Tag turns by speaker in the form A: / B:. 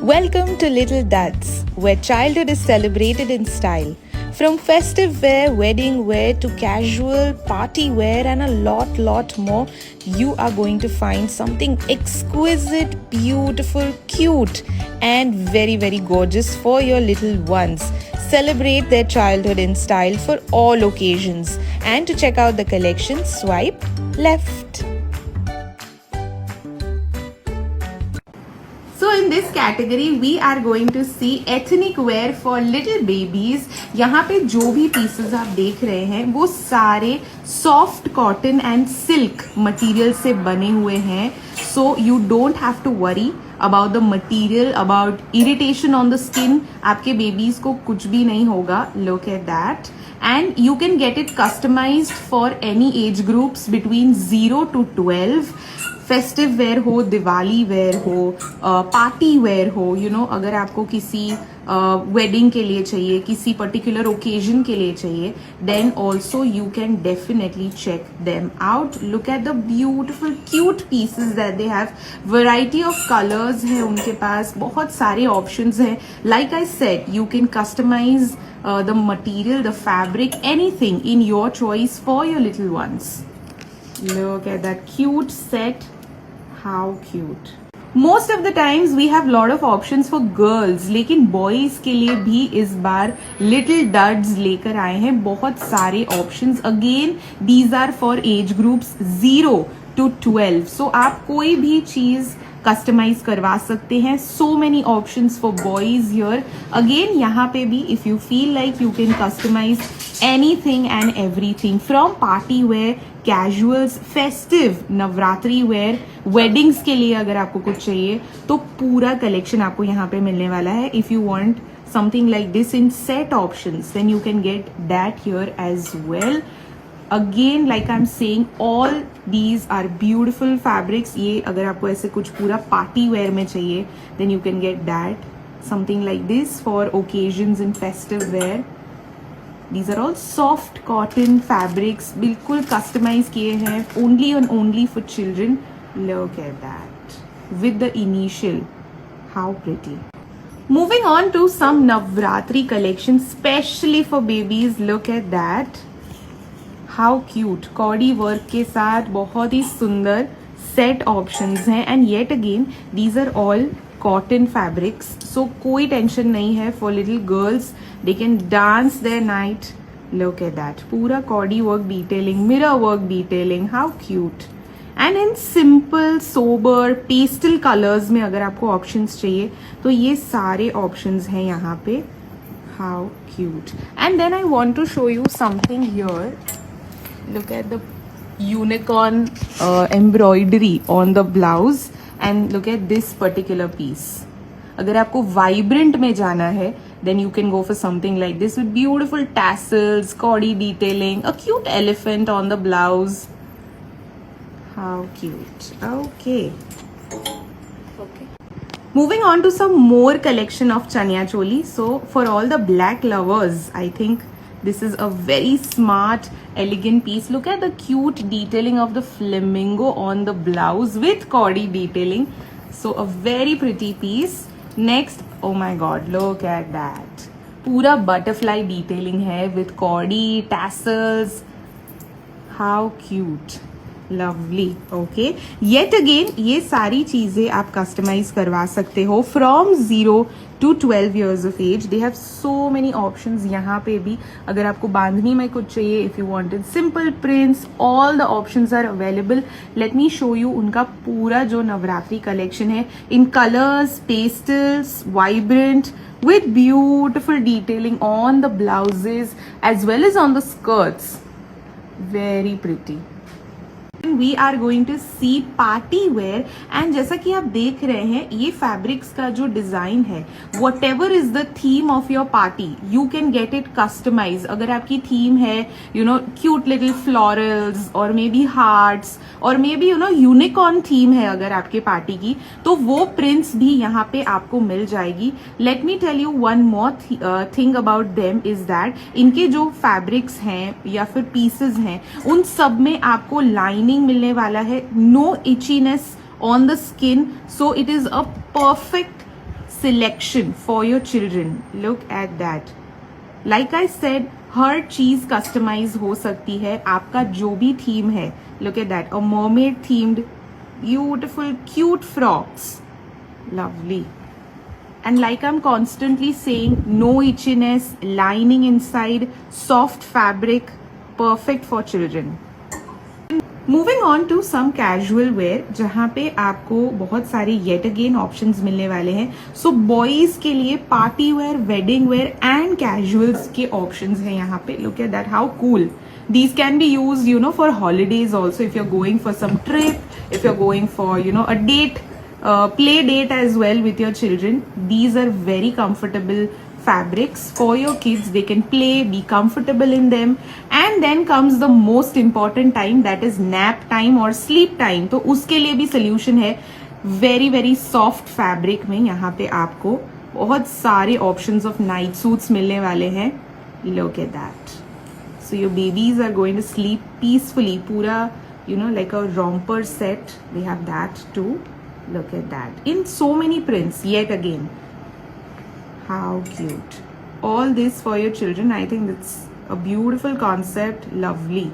A: Welcome to Little Duds, where childhood is celebrated in style. From festive wear, wedding wear to casual party wear and a lot more, you are going to find something exquisite, beautiful, cute and very gorgeous for your little ones. Celebrate their childhood in style for all occasions. And to check out the collection, swipe left. So in this category we are going to see ethnic wear for little babies. यहाँ पे जो भी pieces आप देख रहे हैं वो सारे soft cotton and silk material से बने हुए हैं. So you don't have to worry about the material, about irritation on the skin. आपके babies को कुछ भी नहीं होगा. Look at that. And you can get it customized for any age groups between 0 to 12. Festive where हो, Diwali where हो, party wear हो, अगर आपको किसी वेडिंग के लिए चाहिए, किसी पर्टिकुलर ओकेजन के लिए चाहिए, then also you can definitely check them out. Look at the beautiful cute pieces that they have. Variety of colours है उनके पास, बहुत सारे ऑप्शंस हैं. Like I said, you can customise the material, the fabric, anything in your choice for your little ones. Look at that cute set. How cute. Most of the times we have lot of options for girls, लेकिन boys के लिए भी इस बार Little Duds लेकर आए हैं बहुत सारे options. Again, these are for age groups 0 to 12. So आप कोई भी चीज कस्टमाइज करवा सकते हैं. So many options for boys here. Again यहाँ पे भी if you feel like you can customise anything and everything, from party wear, casuals, festive, Navratri wear, weddings के लिए अगर आपको कुछ चाहिए तो पूरा कलेक्शन आपको यहाँ पे मिलने वाला है. If you want something like this in set options, then you can get that here as well. Again, like I'm saying, all these are beautiful fabrics. ये अगर आपको ऐसे कुछ पूरा पार्टी वेयर में चाहिए, then you can get that. Something like this for occasions and festive wear. These are all soft cotton fabrics, बिल्कुल customize किए हैं, only and only for children. Look at that with the initial. How pretty. Moving on to some Navratri collection, specially for babies. Look at that. How cute. कॉडी work के साथ बहुत ही सुंदर set options हैं. And yet again these are all cotton fabrics, so कोई tension नहीं है for little girls. They can dance their night. Look at that. पूरा कॉडी work detailing, mirror work detailing. How cute. And in simple sober pastel colours में अगर आपको options चाहिए तो ये सारे ऑप्शंस हैं यहाँ पे. How cute. And then I want to show you something here. Look at the unicorn embroidery on the blouse and look at this particular piece. अगर आपको vibrant में जाना है then you can go for something like this with beautiful tassels, cordie detailing, a cute elephant on the blouse. How cute. Okay. Moving on to some more collection of chaniya choli. So for all the black lovers, I think this is a very smart, elegant piece. Look at the cute detailing of the flamingo on the blouse with cordie detailing. So a very pretty piece. Next, oh my god, look at that. पूरा butterfly detailing है with cordie, tassels. How cute. Lovely. Okay. Yet again, ये सारी चीजें आप customise करवा सकते हो from 0 to 12 years of age. They have so many options. यहाँ पे भी अगर आपको बांधनी में कुछ चाहिए, if you wanted simple prints, all the options are available. Let me show you उनका पूरा जो नवरात्रि कलेक्शन है in colors, pastels, vibrant, with beautiful detailing on the blouses as well as on the skirts. Very pretty. We are going to see party wear. and जैसा कि आप देख रहे हैं ये फैब्रिक्स का जो डिजाइन है, whatever is the theme of your party, you can get it customized. अगर आपकी थीम है cute little florals or maybe hearts और maybe unicorn थीम है अगर आपके पार्टी की, तो वो प्रिंट्स भी यहाँ पे आपको मिल जाएगी. Let me tell you one more thing about them is that इनके जो फैब्रिक्स हैं या फिर पीसेस हैं उन सब में आपको लाइनिंग मिलने वाला है. No itchiness on the skin, so it is a perfect selection for your children. Look at that. Like I said, हर चीज कस्टमाइज हो सकती है, आपका जो भी थीम है. Look at that, a mermaid themed beautiful cute frocks. Lovely. And like I'm constantly saying, no itchiness, lining inside, soft fabric, perfect for children. Moving on to some casual wear, जहां पे आपको बहुत सारे yet again options मिलने वाले हैं. So boys के लिए party wear, wedding where and casuals के ऑप्शंस हैं यहाँ पे. Look at that, how cool. These can be used, you know, for holidays also. If you're going for some trip, if you're going for, you know, a date, play date as well with your children. These are very comfortable fabrics for your kids. They can play, be comfortable in them. And then comes the most important time, that is nap time or sleep time. तो उसके लिए भी solution है. Very very soft fabric में यहाँ पे आपको बहुत सारे options of night suits मिलने वाले हैं. Look at that. So your babies are going to sleep peacefully. पूरा, you know, like a romper set. We have that too. Look at that. In so many prints yet again. How cute. All this for your children. I think it's a beautiful concept. Lovely.